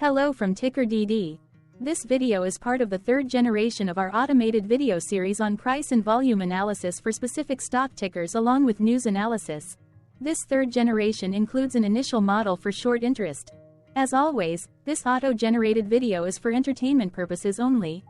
Hello from TickerDD. This video is part of the third generation of our automated video series on price and volume analysis for specific stock tickers along with news analysis. This third generation includes an initial model for short interest. As always, this auto-generated video is for entertainment purposes only.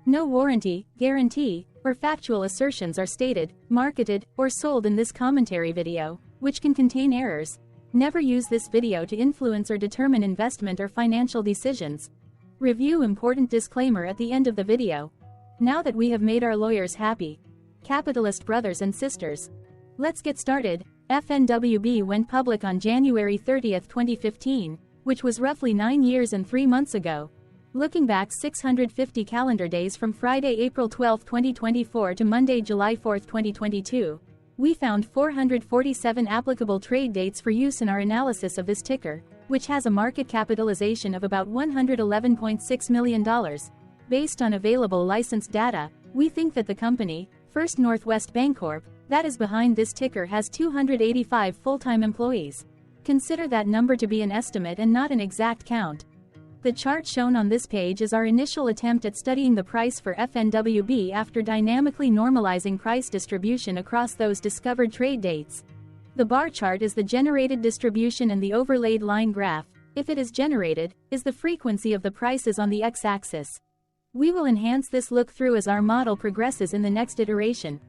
No warranty, guarantee, or factual assertions are stated, marketed, or sold in this commentary video, which can contain errors. Never use this video to influence or determine investment or financial decisions. Review important disclaimer at the end of the video. Now that we have made our lawyers happy, capitalist brothers and sisters, let's get started. FNWB went public on January 30, 2015, which was roughly 9 years and 3 months ago. Looking back 650 calendar days from Friday, April 12, 2024 to Monday, July 4, 2022, we found 447 applicable trade dates for use in our analysis of this ticker, which has a market capitalization of about $111.6 million. Based on available licensed data, we think that the company, First Northwest Bancorp, that is behind this ticker has 285 full-time employees. Consider that number to be an estimate and not an exact count. The chart shown on this page is our initial attempt at studying the price for FNWB after dynamically normalizing price distribution across those discovered trade dates. The bar chart is the generated distribution and the overlaid line graph, if it is generated, is the frequency of the prices on the x-axis. We will enhance this look-through as our model progresses in the next iteration.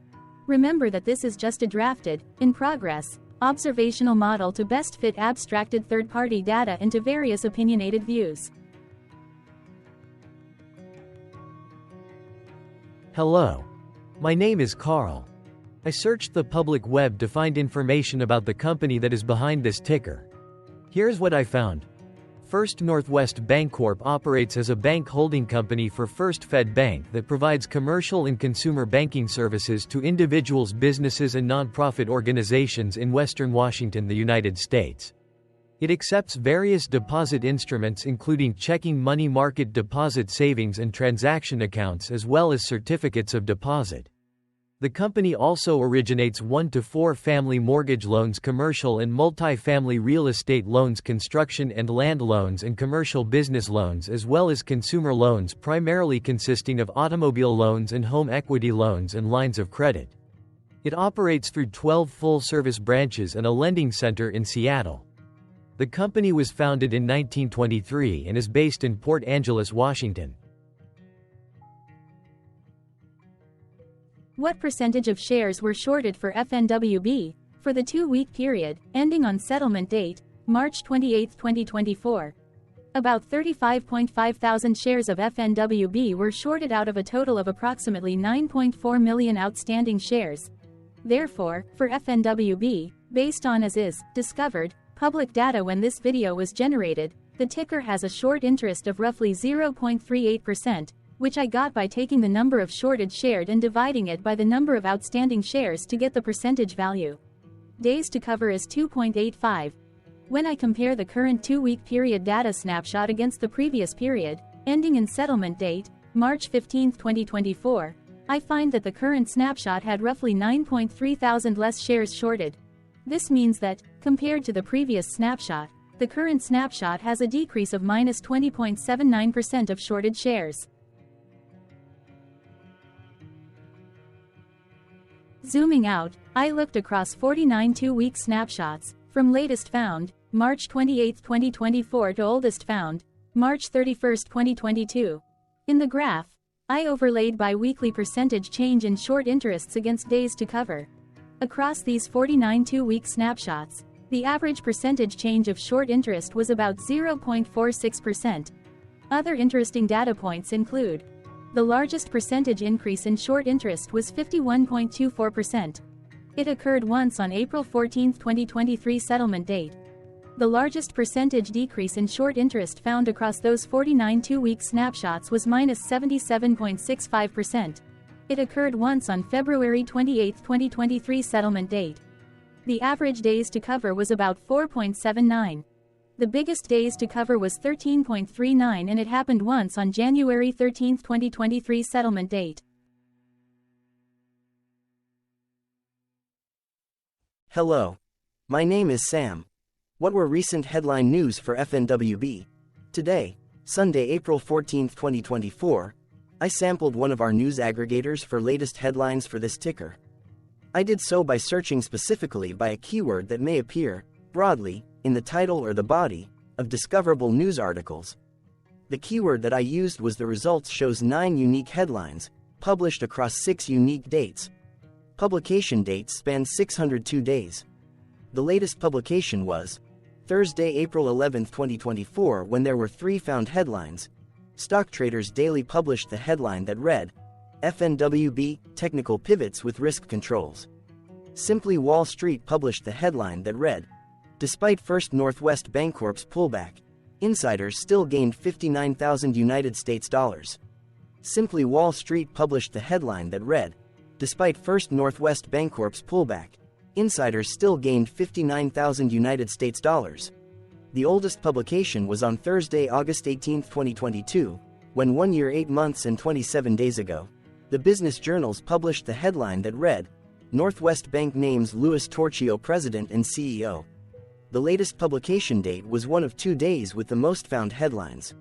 Remember that this is just a drafted, in progress, observational model to best fit abstracted third-party data into various opinionated views. Hello. My name is Carl. I searched the public web to find information about the company that is behind this ticker. Here's what I found. First Northwest Bancorp operates as a bank holding company for First Fed Bank that provides commercial and consumer banking services to individuals, businesses, and nonprofit organizations in Western Washington, the United States. It accepts various deposit instruments including checking, money market deposit, savings and transaction accounts, as well as certificates of deposit. The company also originates 1 to 4 family mortgage loans, commercial and multi-family real estate loans, construction and land loans, and commercial business loans, as well as consumer loans primarily consisting of automobile loans and home equity loans and lines of credit. It operates through 12 full-service branches and a lending center in Seattle. The company was founded in 1923 and is based in Port Angeles, Washington. What percentage of shares were shorted for FNWB for the 2-week period ending on settlement date, March 28, 2024? About 35.5 thousand shares of FNWB were shorted out of a total of approximately 9.4 million outstanding shares. Therefore, for FNWB, based on as is discovered public data when this video was generated, the ticker has a short interest of roughly 0.38%, which I got by taking the number of shorted shared and dividing it by the number of outstanding shares to get the percentage value. Days to cover is 2.85. When I compare the current 2-week period data snapshot against the previous period, ending in settlement date, March 15, 2024, I find that the current snapshot had roughly 9.3 thousand less shares shorted. This means that, compared to the previous snapshot, the current snapshot has a decrease of minus 20.79% of shorted shares. Zooming out, I looked across 49 2-week snapshots, from latest found, March 28, 2024 to oldest found, March 31, 2022. In the graph, I overlaid bi-weekly percentage change in short interests against days to cover. Across these 49 2-week snapshots, the average percentage change of short interest was about 0.46%. Other interesting data points include: the largest percentage increase in short interest was 51.24%. It occurred once on April 14, 2023 settlement date. The largest percentage decrease in short interest found across those 49 2-week snapshots was minus 77.65%. It occurred once on February 28, 2023 settlement date. The average days to cover was about 4.79. The biggest days to cover was 13.39 and it happened once on January 13, 2023 settlement date. Hello. My name is Sam. What were recent headline news for FNWB? Today, Sunday, April 14, 2024, I sampled one of our news aggregators for latest headlines for this ticker. I did so by searching specifically by a keyword that may appear, broadly, in the title or the body of discoverable news articles. The keyword that I used was the results shows 9 unique headlines, published across 6 unique dates. Publication dates span 602 days. The latest publication was Thursday, April 11, 2024, when there were 3 found headlines. Stock Traders Daily published the headline that read, FNWB, Technical Pivots with Risk Controls. Simply Wall Street published the headline that read, Despite First Northwest Bancorp's pullback, insiders still gained $59,000. Simply Wall Street published the headline that read, Despite First Northwest Bancorp's pullback, insiders still gained $59,000. The oldest publication was on Thursday, August 18, 2022, when 1 year, 8 months and 27 days ago, the business journals published the headline that read, Northwest Bank names Louis Torchio president and CEO. The latest publication date was one of 2 days with the most found headlines.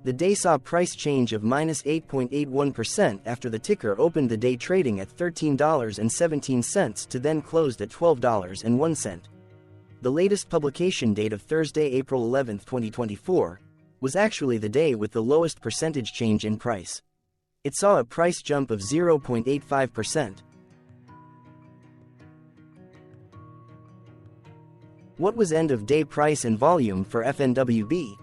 The day saw price change of -8.81% after the ticker opened the day trading at $13.17 to then closed at $12.01. The latest publication date of Thursday, April 11, 2024, was actually the day with the lowest percentage change in price. It saw a price jump of 0.85%. What was end-of-day price and volume for FNWB?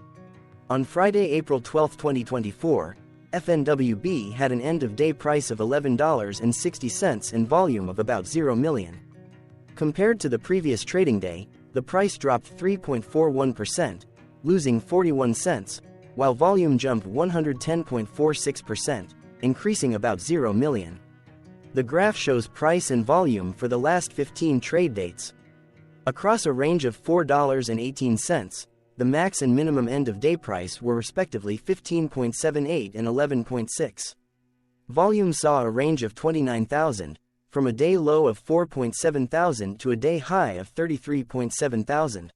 On Friday, April 12, 2024, FNWB had an end-of-day price of $11.60 and volume of about 0 million. Compared to the previous trading day, the price dropped 3.41%, losing 41 cents, while volume jumped 110.46%, increasing about 0 million. The graph shows price and volume for the last 15 trade dates. Across a range of $4.18, the max and minimum end-of-day price were respectively 15.78 and 11.6. Volume saw a range of 29,000, from a day low of 4.7 thousand to a day high of 33.7 thousand.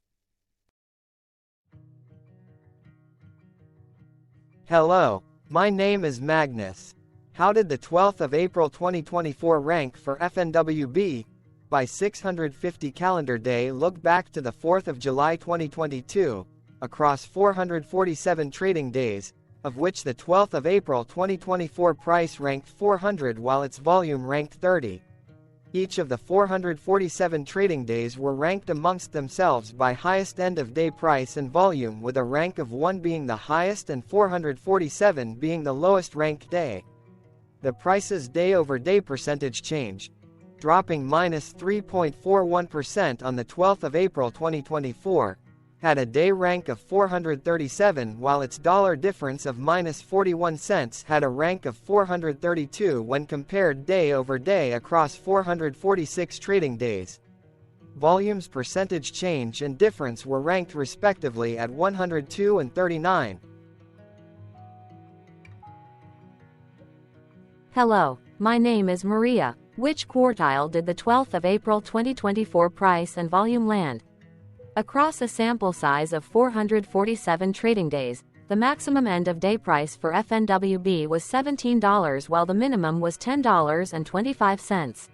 Hello, my name is Magnus. How did the 12th of April 2024 rank for FNWB? By 650 calendar day, look back to the 4th of July 2022, across 447 trading days, of which the 12th of April 2024 price ranked 400 while its volume ranked 30. Each of the 447 trading days were ranked amongst themselves by highest end-of-day price and volume, with a rank of 1 being the highest and 447 being the lowest ranked day. The price's day-over-day percentage change, dropping -3.41% on the 12th of April 2024, had a day rank of 437 while its dollar difference of -41 cents had a rank of 432 when compared day over day across 446 trading days. Volume's percentage change and difference were ranked respectively at 102 and 39. Hello, my name is Maria. Which quartile did the 12th of April 2024 price and volume land? Across a sample size of 447 trading days, the maximum end-of-day price for FNWB was $17 while the minimum was $10.25.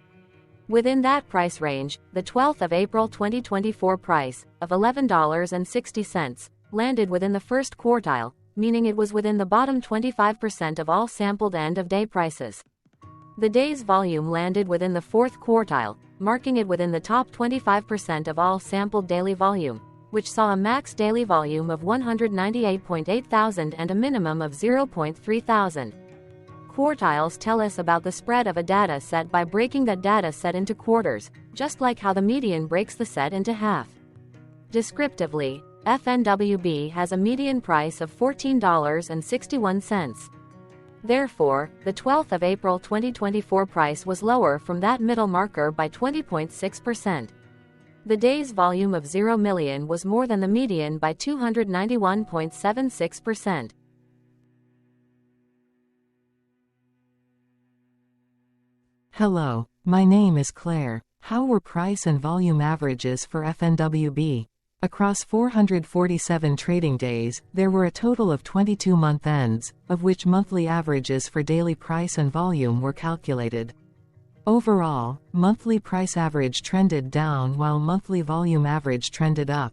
Within that price range, the 12th of April 2024 price, of $11.60, landed within the first quartile, meaning it was within the bottom 25% of all sampled end-of-day prices. The day's volume landed within the fourth quartile, marking it within the top 25% of all sampled daily volume, which saw a max daily volume of 198.8 thousand and a minimum of 0.3 thousand. Quartiles tell us about the spread of a data set by breaking that data set into quarters, just like how the median breaks the set into half. Descriptively, FNWB has a median price of $14.61. Therefore, the 12th of April 2024 price was lower from that middle marker by 20.6%. The day's volume of 0 million was more than the median by 291.76%. Hello, my name is Claire. How were price and volume averages for FNWB? Across 447 trading days, there were a total of 22 month ends, of which monthly averages for daily price and volume were calculated. Overall, monthly price average trended down while monthly volume average trended up.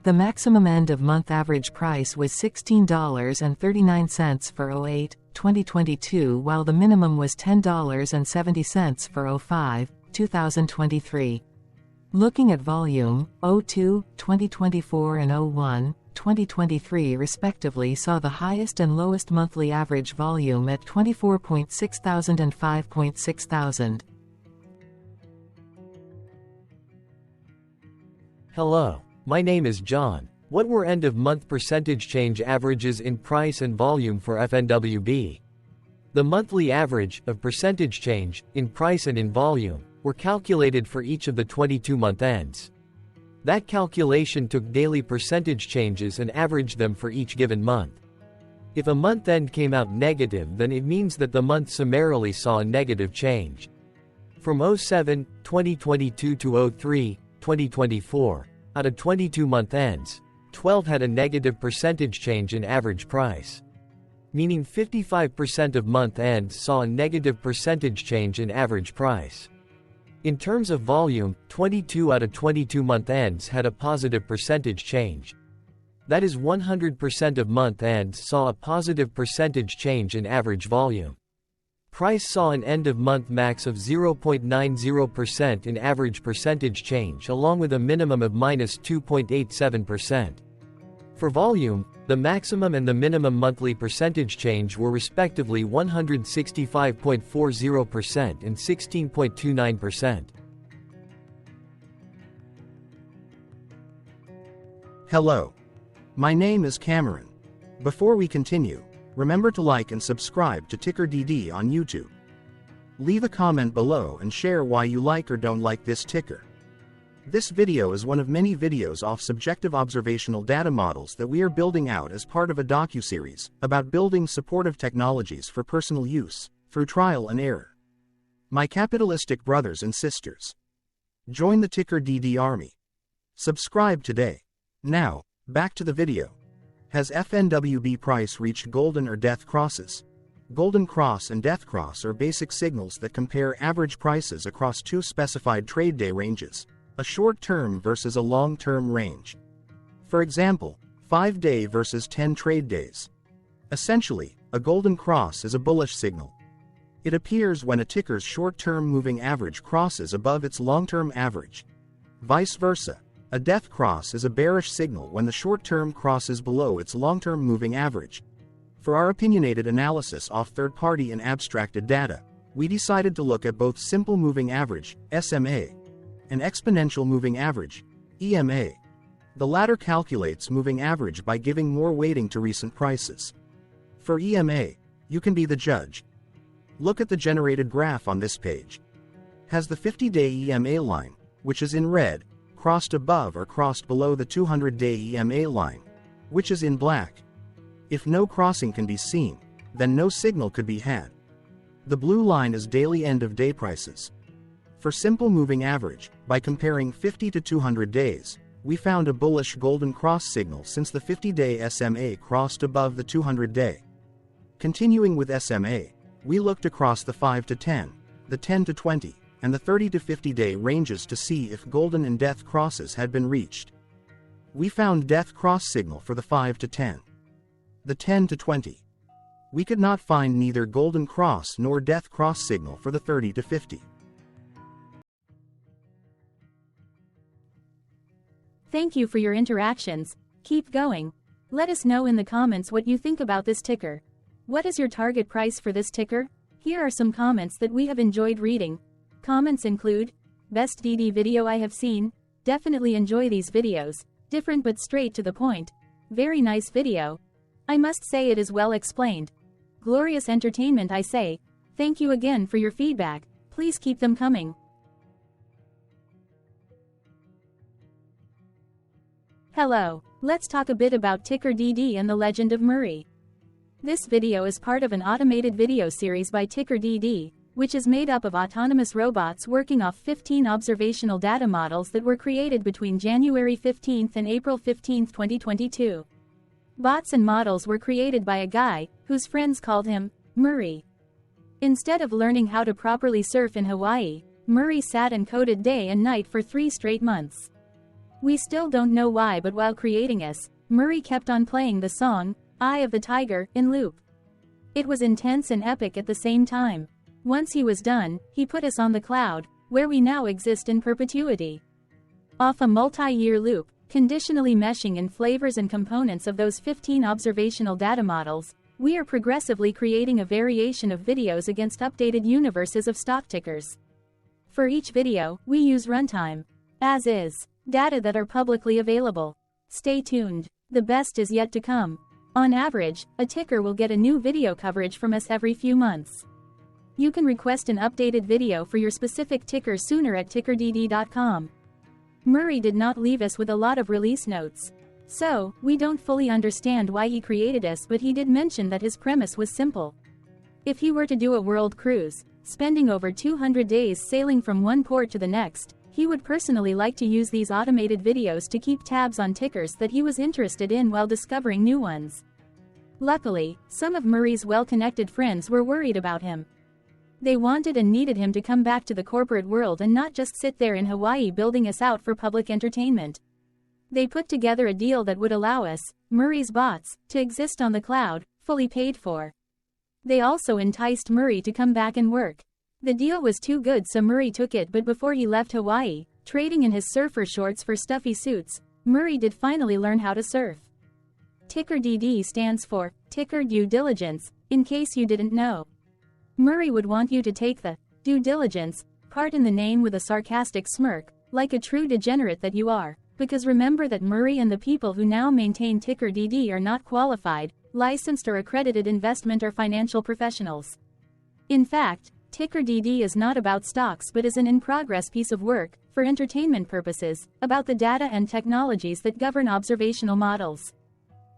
The maximum end-of-month average price was $16.39 for 08-2022 while the minimum was $10.70 for 05-2023. Looking at volume, 02-2024 and 01-2023 respectively saw the highest and lowest monthly average volume at 24.6 thousand and 5.6 thousand. Hello, my name is John. What were end-of-month percentage change averages in price and volume for FNWB? The monthly average of percentage change in price and in volume were calculated for each of the 22-month ends. That calculation took daily percentage changes and averaged them for each given month. If a month end came out negative, then it means that the month summarily saw a negative change. From 07-2022 to 03-2024, out of 22-month ends, 12 had a negative percentage change in average price. Meaning 55% of month ends saw a negative percentage change in average price. In terms of volume, 22 out of 22 month ends had a positive percentage change. That is 100% of month ends saw a positive percentage change in average volume. Price saw an end-of-month max of 0.90% in average percentage change along with a minimum of -2.87%. For volume, the maximum and the minimum monthly percentage change were respectively 165.40% and 16.29%. Hello. My name is Cameron. Before we continue, remember to like and subscribe to TickerDD on YouTube. Leave a comment below and share why you like or don't like this ticker. This video is one of many videos off subjective observational data models that we are building out as part of a docuseries about building supportive technologies for personal use, through trial and error. My capitalistic brothers and sisters, join the TickerDD army. Subscribe today. Now, back to the video. Has FNWB price reached golden or death crosses? Golden cross and death cross are basic signals that compare average prices across two specified trade day ranges, a short-term versus a long-term range. For example, 5-day versus 10 trade days. Essentially, a golden cross is a bullish signal. It appears when a ticker's short-term moving average crosses above its long-term average. Vice versa, a death cross is a bearish signal when the short-term crosses below its long-term moving average. For our opinionated analysis off third-party and abstracted data, we decided to look at both simple moving average, SMA, and exponential moving average, EMA. The latter calculates moving average by giving more weighting to recent prices. For EMA, you can be the judge. Look at the generated graph on this page. Has the 50-day EMA line, which is in red, crossed above or crossed below the 200-day EMA line, which is in black? If no crossing can be seen, then no signal could be had. The blue line is daily end-of-day prices. For simple moving average, by comparing 50 to 200 days, we found a bullish golden cross signal since the 50-day SMA crossed above the 200-day. Continuing with SMA, we looked across the 5 to 10, the 10 to 20, and the 30 to 50-day ranges to see if golden and death crosses had been reached. We found death cross signal for the 5 to 10. The 10 to 20. We could not find neither golden cross nor death cross signal for the 30 to 50. Thank you for your interactions. Keep going. Let us know in the comments what you think about this ticker. What is your target price for this ticker? Here are some comments that we have enjoyed reading. Comments include, best DD video I have seen, definitely enjoy these videos, different but straight to the point. Very nice video. I must say it is well explained. Glorious entertainment I say. Thank you again for your feedback, please keep them coming. Hello, let's talk a bit about TickerDD and the Legend of Murray. This video is part of an automated video series by TickerDD, which is made up of autonomous robots working off 15 observational data models that were created between January 15 and April 15, 2022. Bots and models were created by a guy, whose friends called him Murray. Instead of learning how to properly surf in Hawaii, Murray sat and coded day and night for 3 straight months. We still don't know why, but while creating us, Murray kept on playing the song, Eye of the Tiger, in loop. It was intense and epic at the same time. Once he was done, he put us on the cloud, where we now exist in perpetuity. Off a multi-year loop, conditionally meshing in flavors and components of those 15 observational data models, we are progressively creating a variation of videos against updated universes of stock tickers. For each video, we use runtime, as is, data that are publicly available. Stay tuned. The best is yet to come. On average, a ticker will get a new video coverage from us every few months. You can request an updated video for your specific ticker sooner at TickerDD.com. Murray did not leave us with a lot of release notes. So, we don't fully understand why he created us, but he did mention that his premise was simple. If he were to do a world cruise, spending over 200 days sailing from one port to the next, he would personally like to use these automated videos to keep tabs on tickers that he was interested in while discovering new ones. Luckily, some of Murray's well-connected friends were worried about him. They wanted and needed him to come back to the corporate world and not just sit there in Hawaii building us out for public entertainment. They put together a deal that would allow us, Murray's bots, to exist on the cloud, fully paid for. They also enticed Murray to come back and work. The deal was too good, so Murray took it, but before he left Hawaii, trading in his surfer shorts for stuffy suits, Murray did finally learn how to surf. TickerDD stands for Ticker Due Diligence, in case you didn't know. Murray would want you to take the due diligence part in the name with a sarcastic smirk, like a true degenerate that you are, because remember that Murray and the people who now maintain TickerDD are not qualified, licensed or accredited investment or financial professionals. In fact, TickerDD is not about stocks but is an in-progress piece of work, for entertainment purposes, about the data and technologies that govern observational models.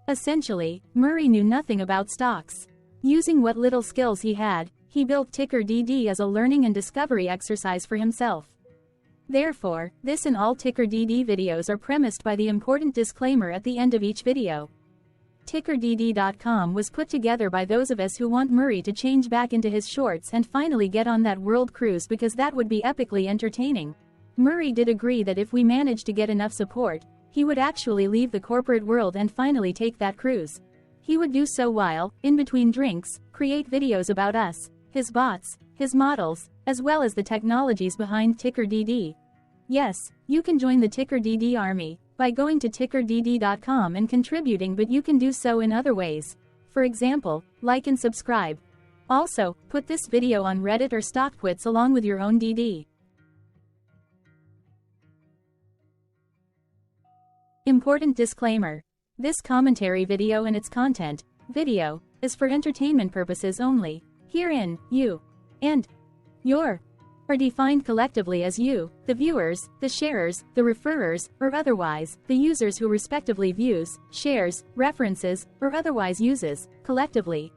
Essentially, Murray knew nothing about stocks. Using what little skills he had, he built TickerDD as a learning and discovery exercise for himself. Therefore, this and all TickerDD videos are premised by the important disclaimer at the end of each video. TickerDD.com was put together by those of us who want Murray to change back into his shorts and finally get on that world cruise, because that would be epically entertaining. Murray did agree that if we managed to get enough support, he would actually leave the corporate world and finally take that cruise. He would do so while, in between drinks, create videos about us, his bots, his models, as well as the technologies behind TickerDD. Yes, you can join the TickerDD army by going to TickerDD.com and contributing, but you can do so in other ways. For example, like and subscribe. Also, put this video on Reddit or StockTwits along with your own DD. Important disclaimer. This commentary video and its content, video, is for entertainment purposes only. Herein, you and your are defined collectively as you, the viewers, the sharers, the referrers, or otherwise, the users who respectively views, shares, references, or otherwise uses, collectively,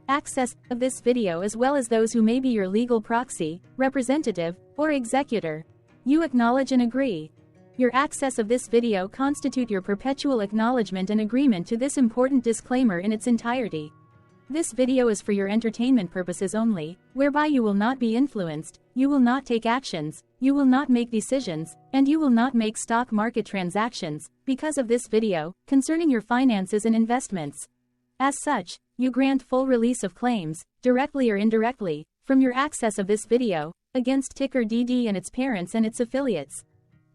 access of this video, as well as those who may be your legal proxy, representative, or executor. You acknowledge and agree. Your access of this video constitute your perpetual acknowledgement and agreement to this important disclaimer in its entirety. This video is for your entertainment purposes only, whereby you will not be influenced, you will not take actions, you will not make decisions, and you will not make stock market transactions, because of this video, concerning your finances and investments. As such, you grant full release of claims, directly or indirectly, from your access of this video, against TickerDD and its parents and its affiliates.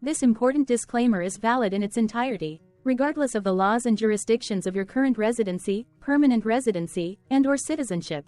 This important disclaimer is valid in its entirety, regardless of the laws and jurisdictions of your current residency, permanent residency, and/or citizenship.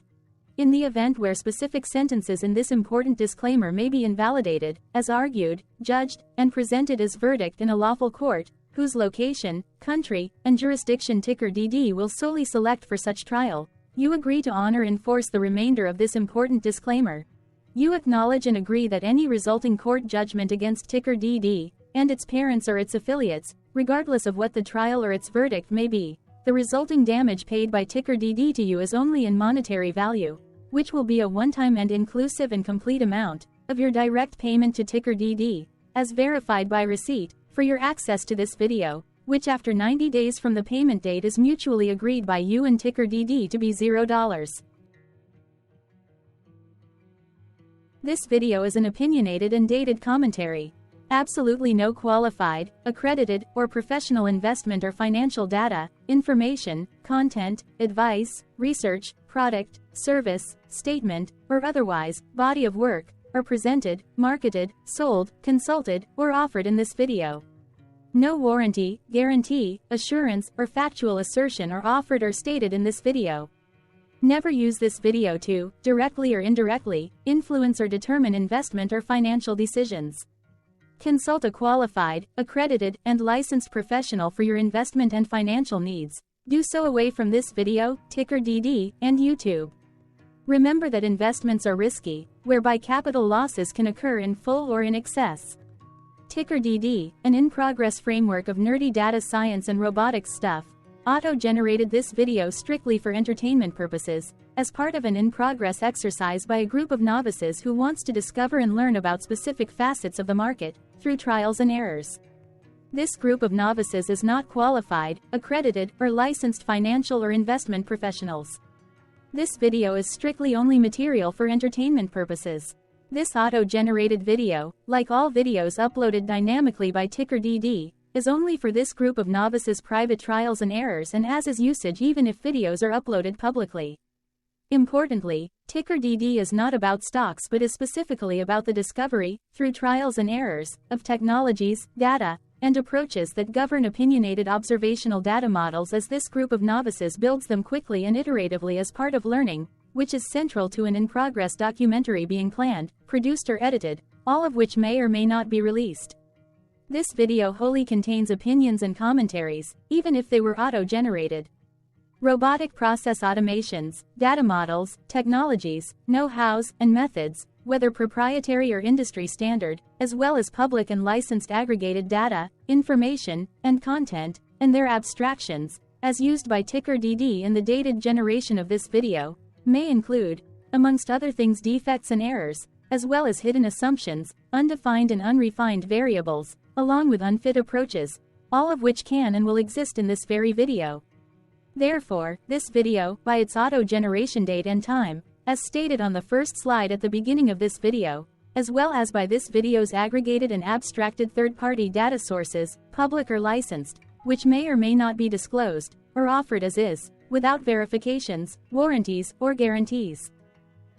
In the event where specific sentences in this important disclaimer may be invalidated, as argued, judged, and presented as verdict in a lawful court, whose location, country, and jurisdiction TickerDD will solely select for such trial, you agree to honor and enforce the remainder of this important disclaimer. You acknowledge and agree that any resulting court judgment against TickerDD and its parents or its affiliates, regardless of what the trial or its verdict may be, the resulting damage paid by TickerDD to you is only in monetary value. which will be a one-time and inclusive and complete amount of your direct payment to TickerDD, as verified by receipt, for your access to this video, which after 90 days from the payment date is mutually agreed by you and TickerDD to be $0. This video is an opinionated and dated commentary. Absolutely no qualified, accredited, or professional investment or financial data, information, content, advice, research, product, service, statement, or otherwise, body of work, are presented, marketed, sold, consulted, or offered in this video. No warranty, guarantee, assurance, or factual assertion are offered or stated in this video. Never use this video to, directly or indirectly, influence or determine investment or financial decisions. Consult a qualified, accredited, and licensed professional for your investment and financial needs. Do so away from this video, TickerDD, and YouTube. Remember that investments are risky, whereby capital losses can occur in full or in excess. TickerDD, an in-progress framework of nerdy data science and robotics stuff, auto-generated this video strictly for entertainment purposes, as part of an in-progress exercise by a group of novices who wants to discover and learn about specific facets of the market, through trials and errors. This group of novices is not qualified, accredited, or licensed financial or investment professionals. This video is strictly only material for entertainment purposes. This auto-generated video, like all videos uploaded dynamically by TickerDD, is only for this group of novices' private trials and errors and as is usage even if videos are uploaded publicly. Importantly, TickerDD is not about stocks but is specifically about the discovery, through trials and errors, of technologies, data, and approaches that govern opinionated observational data models as this group of novices builds them quickly and iteratively as part of learning, which is central to an in-progress documentary being planned, produced or edited, all of which may or may not be released. This video wholly contains opinions and commentaries, even if they were auto-generated. Robotic process automations, data models, technologies, know-hows, and methods, whether proprietary or industry standard, as well as public and licensed aggregated data, information, and content, and their abstractions, as used by TickerDD in the dated generation of this video, may include, amongst other things, defects and errors, as well as hidden assumptions, undefined and unrefined variables, along with unfit approaches, all of which can and will exist in this very video. Therefore, this video, by its auto-generation date and time, as stated on the first slide at the beginning of this video, as well as by this video's aggregated and abstracted third-party data sources, public or licensed, which may or may not be disclosed, or offered as is, without verifications, warranties, or guarantees.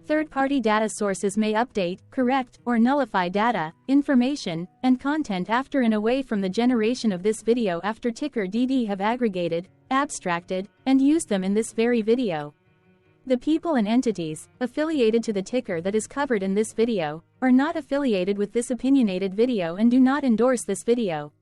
Third-party data sources may update, correct, or nullify data, information, and content after and away from the generation of this video after TickerDD have aggregated, abstracted, and used them in this very video. The people and entities, affiliated to the ticker that is covered in this video, are not affiliated with this opinionated video and do not endorse this video.